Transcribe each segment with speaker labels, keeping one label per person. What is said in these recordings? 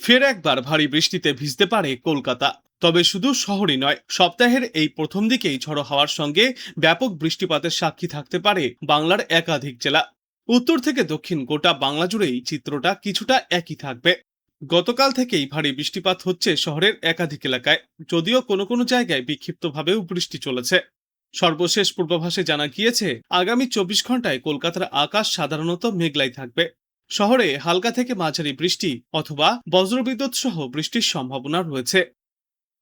Speaker 1: ফের একবার ভারী বৃষ্টিতে ভিজতে পারে কলকাতা। তবে শুধু শহরই নয়, সপ্তাহের এই প্রথম দিকেই ঝড়ো হাওয়ার সঙ্গে ব্যাপক বৃষ্টিপাতের সাক্ষী থাকতে পারে বাংলার একাধিক জেলা। উত্তর থেকে দক্ষিণ গোটা বাংলা জুড়েই চিত্রটা কিছুটা একই থাকবে। গতকাল থেকেই ভারী বৃষ্টিপাত হচ্ছে শহরের একাধিক এলাকায়, যদিও কোনো কোনো জায়গায় বিক্ষিপ্তভাবেও বৃষ্টি চলেছে। সর্বশেষ পূর্বাভাসে জানা গিয়েছে, আগামী 24 ঘন্টায় কলকাতার আকাশ সাধারণত মেঘলাই থাকবে। শহরে হালকা থেকে মাঝারি বৃষ্টি অথবা বজ্রবিদ্যুৎ সহ বৃষ্টির সম্ভাবনা রয়েছে।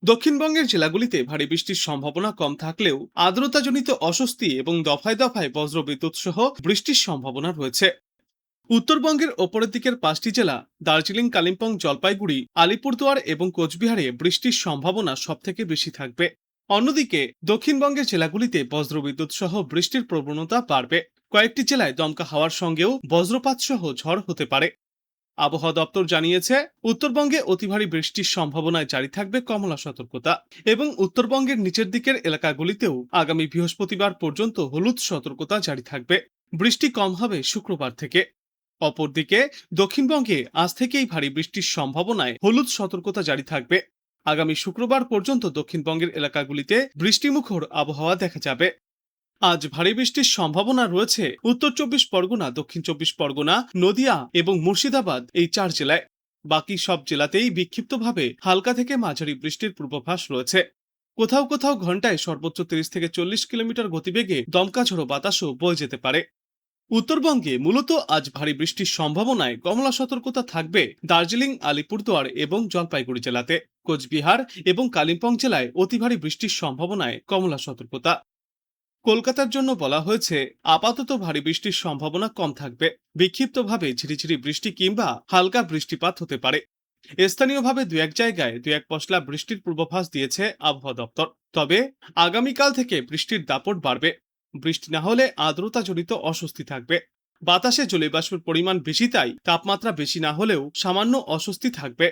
Speaker 1: দক্ষিণবঙ্গের জেলাগুলিতে ভারী বৃষ্টির সম্ভাবনা কম থাকলেও আর্দ্রতাজনিত অস্বস্তি এবং দফায় দফায় বজ্রবিদ্যুৎ সহ বৃষ্টির সম্ভাবনা রয়েছে। উত্তরবঙ্গের ওপরের দিকের 5টি জেলা দার্জিলিং, কালিম্পং, জলপাইগুড়ি, আলিপুরদুয়ার এবং কোচবিহারে বৃষ্টির সম্ভাবনা সবথেকে বেশি থাকবে। অন্যদিকে দক্ষিণবঙ্গের জেলাগুলিতে বজ্রবিদ্যুৎ সহ বৃষ্টির প্রবণতা বাড়বে। কয়েকটি জেলায় দমকা হাওয়ার সঙ্গেও বজ্রপাত সহ ঝড় হতে পারে। আবহাওয়া দপ্তর জানিয়েছে, উত্তরবঙ্গে অতি ভারী বৃষ্টির সম্ভাবনায় জারি থাকবে কমলা সতর্কতা এবং উত্তরবঙ্গের নিচের দিকের এলাকাগুলিতেও আগামী বৃহস্পতিবার পর্যন্ত হলুদ সতর্কতা জারি থাকবে। বৃষ্টি কম হবে শুক্রবার থেকে। অপরদিকে দক্ষিণবঙ্গে আজ থেকেই ভারী বৃষ্টির সম্ভাবনায় হলুদ সতর্কতা জারি থাকবে। আগামী শুক্রবার পর্যন্ত দক্ষিণবঙ্গের এলাকাগুলিতে বৃষ্টিমুখর আবহাওয়া দেখা যাবে। আজ ভারী বৃষ্টির সম্ভাবনা রয়েছে উত্তর 24 পরগনা, দক্ষিণ 24 পরগনা, নদিয়া এবং মুর্শিদাবাদ এই 4 জেলায়। বাকি সব জেলাতেই বিক্ষিপ্তভাবে হালকা থেকে মাঝারি বৃষ্টির পূর্বাভাস রয়েছে। কোথাও কোথাও ঘন্টায় সর্বোচ্চ 30 থেকে 40 কিলোমিটার গতিবেগে দমকা ঝোড়ো বাতাসও বয়ে যেতে পারে। উত্তরবঙ্গে মূলত আজ ভারী বৃষ্টির সম্ভাবনায় কমলা সতর্কতা থাকবে দার্জিলিং, আলিপুরদুয়ার এবং জলপাইগুড়ি জেলাতে। কোচবিহার এবং কালিম্পং জেলায় অতি ভারী বৃষ্টির সম্ভাবনায় কমলা সতর্কতা। কলকাতার জন্য বলা হয়েছে, আপাতত ভারী বৃষ্টির সম্ভাবনা কম থাকবে। বিক্ষিপ্তভাবে ঝিরিঝিরি বৃষ্টি কিংবা হালকা বৃষ্টিপাত হতে পারে। স্থানীয়ভাবে দু এক জায়গায় দু এক পশলা বৃষ্টির পূর্বাভাস দিয়েছে আবহাওয়া দপ্তর। তবে আগামীকাল থেকে বৃষ্টির দাপট বাড়বে। বৃষ্টি না হলে আর্দ্রতাজনিত অস্বস্তি থাকবে। বাতাসে জলীয়বাষ্পের পরিমাণ বেশি, তাই তাপমাত্রা বেশি না হলেও সামান্য অস্বস্তি থাকবে।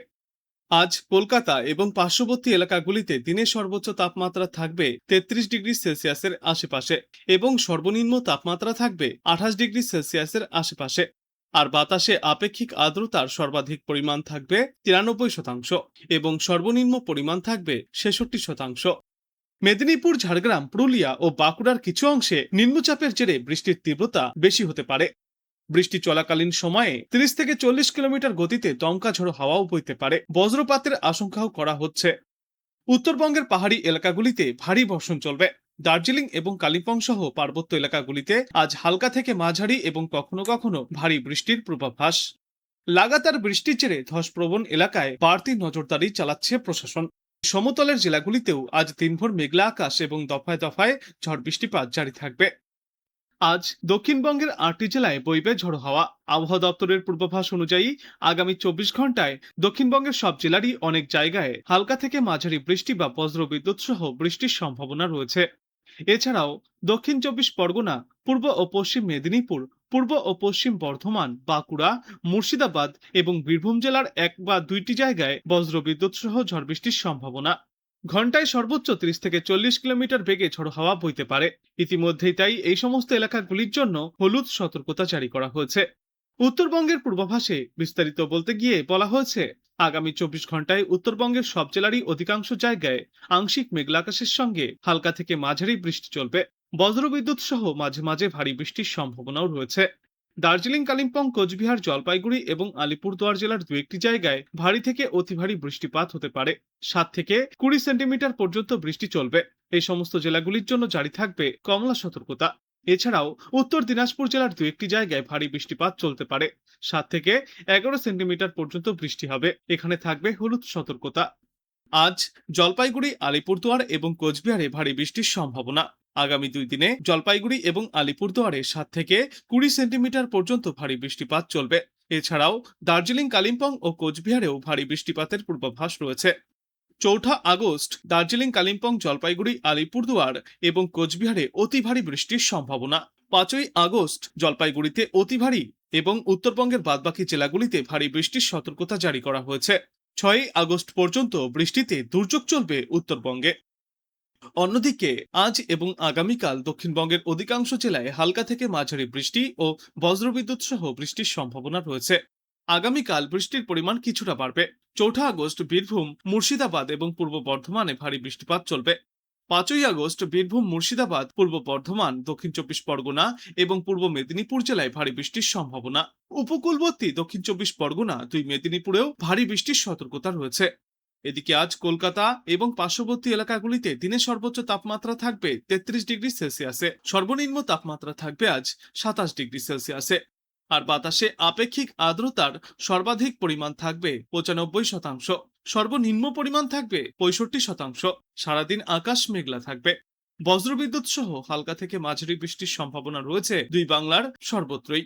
Speaker 1: আজ কলকাতা এবং পার্শ্ববর্তী এলাকাগুলিতে দিনের সর্বোচ্চ তাপমাত্রা থাকবে 33 ডিগ্রি সেলসিয়াসের আশেপাশে এবং সর্বনিম্ন তাপমাত্রা থাকবে 28 ডিগ্রি সেলসিয়াসের আশেপাশে। আর বাতাসে আপেক্ষিক আর্দ্রতার সর্বাধিক পরিমাণ থাকবে 93% এবং সর্বনিম্ন পরিমাণ থাকবে 66%। মেদিনীপুর, ঝাড়গ্রাম, পুরুলিয়া ও বাঁকুড়ার কিছু অংশে নিম্নচাপের জেরে বৃষ্টির তীব্রতা বেশি হতে পারে। বৃষ্টি চলাকালীন সময়ে 30 থেকে 40 কিলোমিটার গতিতে দমকা ঝড়ো হাওয়াও বইতে পারে। বজ্রপাতের আশঙ্কাও করা হচ্ছে। উত্তরবঙ্গের পাহাড়ি এলাকাগুলিতে ভারী বর্ষণ চলবে। দার্জিলিং এবং কালিম্পং সহ পার্বত্য এলাকাগুলিতে আজ হালকা থেকে মাঝারি এবং কখনো কখনো ভারী বৃষ্টির পূর্বাভাস। লাগাতার বৃষ্টির জেরে ধসপ্রবণ এলাকায় বাড়তি নজরদারি চালাচ্ছে প্রশাসন। সমতলের জেলাগুলিতেও আজ দিনভর মেঘলা আকাশ এবং দফায় দফায় ঝড় বৃষ্টিপাত জারি থাকবে। আজ দক্ষিণবঙ্গের 8টি জেলায় বইবে ঝড়ো হাওয়া। আবহাওয়া দপ্তরের পূর্বাভাস অনুযায়ী আগামী 24 ঘন্টায় দক্ষিণবঙ্গের সব জেলারই অনেক জায়গায় হালকা থেকে মাঝারি বৃষ্টি বা বজ্রবিদ্যুৎ সহ বৃষ্টির সম্ভাবনা রয়েছে। এছাড়াও দক্ষিণ 24 পরগনা, পূর্ব ও পশ্চিম মেদিনীপুর, পূর্ব ও পশ্চিম বর্ধমান, বাঁকুড়া, মুর্শিদাবাদ এবং বীরভূম জেলার 1 বা 2টি জায়গায় বজ্রবিদ্যুৎ সহ ঝড় বৃষ্টির সম্ভাবনা। ঘন্টায় সর্বোচ্চ 30 থেকে 40 কিলোমিটার বেগে ঝড়ো হাওয়া বইতে পারে। ইতিমধ্যেই তাই এই সমস্ত এলাকাগুলির জন্য হলুদ সতর্কতা জারি করা হয়েছে। উত্তরবঙ্গের পূর্বাভাসে বিস্তারিত বলতে গিয়ে বলা হয়েছে, আগামী 24 ঘন্টায় উত্তরবঙ্গের সব জেলারই অধিকাংশ জায়গায় আংশিক মেঘলা আকাশের সঙ্গে হালকা থেকে মাঝারি বৃষ্টি চলবে। বজ্রবিদ্যুৎ সহ মাঝে মাঝে ভারী বৃষ্টির সম্ভাবনাও রয়েছে। দার্জিলিং, কালিম্পং, কোচবিহার, জলপাইগুড়ি এবং আলিপুরদুয়ার জেলার দু একটি জায়গায় ভারী থেকে অতি ভারী বৃষ্টিপাত হতে পারে। 7 থেকে 20 সেন্টিমিটার পর্যন্ত বৃষ্টি চলবে। এই সমস্ত জেলাগুলির জন্য জারি থাকবে কমলা সতর্কতা। এছাড়াও উত্তর দিনাজপুর জেলার দু একটি জায়গায় ভারী বৃষ্টিপাত চলতে পারে। 7 থেকে 11 সেন্টিমিটার পর্যন্ত বৃষ্টি হবে। এখানে থাকবে হলুদ সতর্কতা। আজ জলপাইগুড়ি, আলিপুরদুয়ার এবং কোচবিহারে ভারী বৃষ্টির সম্ভাবনা। আগামী 2 দিনে জলপাইগুড়ি এবং আলিপুরদুয়ারে 7 থেকে 20 সেন্টিমিটার পর্যন্ত ভারী বৃষ্টিপাত চলবে। এছাড়াও দার্জিলিং, কালিম্পং ও কোচবিহারেও ভারী বৃষ্টিপাতের পূর্বাভাস রয়েছে। 4 আগস্ট দার্জিলিং, কালিম্পং, জলপাইগুড়ি, আলিপুরদুয়ার এবং কোচবিহারে অতি ভারী বৃষ্টির সম্ভাবনা। 5 আগস্ট জলপাইগুড়িতে অতি ভারী এবং উত্তরবঙ্গের বাদবাকি জেলাগুলিতে ভারী বৃষ্টির সতর্কতা জারি করা হয়েছে। 6 আগস্ট পর্যন্ত বৃষ্টিতে দুর্যোগ চলবে উত্তরবঙ্গে। অন্যদিকে আজ এবং আগামীকাল দক্ষিণবঙ্গের অধিকাংশ জেলায় হালকা থেকে মাঝারি বৃষ্টি ও বজ্রবিদ্যুৎ সহ বৃষ্টির সম্ভাবনা রয়েছে। আগামীকাল বৃষ্টির পরিমাণ কিছুটা বাড়বে। ৪ আগস্ট বীরভূম, মুর্শিদাবাদ এবং পূর্ব বর্ধমানে ভারী বৃষ্টিপাত চলবে। ৫ই আগস্ট বীরভূম, মুর্শিদাবাদ, পূর্ব বর্ধমান, দক্ষিণ চব্বিশ পরগনা এবং পূর্ব মেদিনীপুর জেলায় ভারী বৃষ্টির সম্ভাবনা। উপকূলবর্তী দক্ষিণ চব্বিশ পরগনা, দুই মেদিনীপুরেও ভারী বৃষ্টির সতর্কতা রয়েছে। এদিকে আজ কলকাতা এবং পার্শ্ববর্তী এলাকাগুলিতে দিনের সর্বোচ্চ তাপমাত্রা থাকবে ৩৩ ডিগ্রি সেলসিয়াসে, সর্বনিম্ন তাপমাত্রা থাকবে আজ ২৭ ডিগ্রি সেলসিয়াসে। আর বাতাসে আপেক্ষিক আর্দ্রতার সর্বাধিক পরিমাণ থাকবে ৯৫%, সর্বনিম্ন পরিমাণ থাকবে ৬৫%। সারাদিন আকাশ মেঘলা থাকবে। বজ্রবিদ্যুৎ সহ হালকা থেকে মাঝারি বৃষ্টির সম্ভাবনা রয়েছে দুই বাংলার সর্বত্রই।